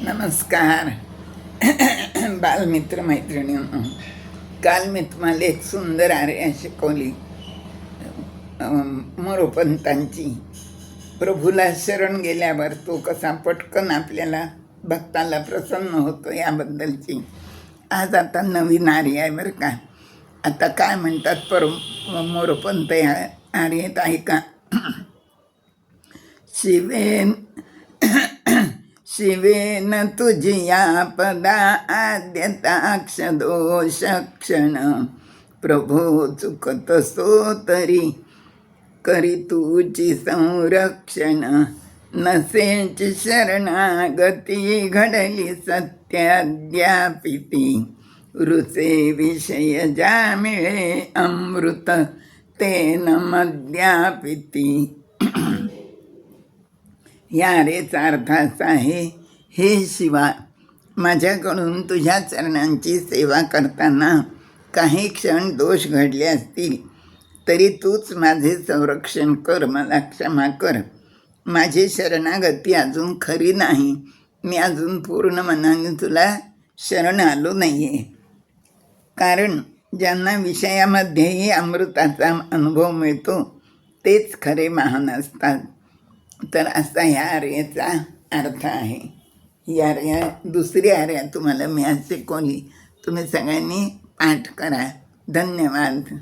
नमस्कार. बालमित्र मैत्रिणींनो, काल मी तुम्हाला एक सुंदर आर्या शिकवली मोरोपंतांची. प्रभूला शरण गेल्यावर तो कसा पटकन आपल्याला भक्ताला प्रसन्न होतो याबद्दलची. आज आता नवीन आर्य आहे बरं का. आता काय म्हणतात मोरोपंत या आर्येत ऐका. शिवेन तुझिया पदा आद्यताक्ष दोष क्षण, प्रभो चुकत सो तरी करी तुझी संरक्षण. नसेची शरणागती घडली सत्याद्यापिती, रुचे विषय ज्या मिळे अमृत तेन मद्यापिती. या रेचा अर्थ असा आहे, हे शिवा, माझ्याकडून तुझ्या चरणांची सेवा करताना काही क्षण दोष घडले असतील तरी तूच माझे संरक्षण कर, मला क्षमा कर. माझी शरणागती अजून खरी नाही, मी अजून पूर्ण मनाने तुला शरण आलो नाही आहे. कारण ज्यांना विषयामध्येही अमृताचा अनुभव मिळतो तेच खरे महान असतात. तर असा ह्या आर्याचा अर्थ आहे. ही आर्या दुसरी आर्या तुम्हाला मी आज शिकवली. तुम्ही सगळ्यांनी पाठ करा. धन्यवाद.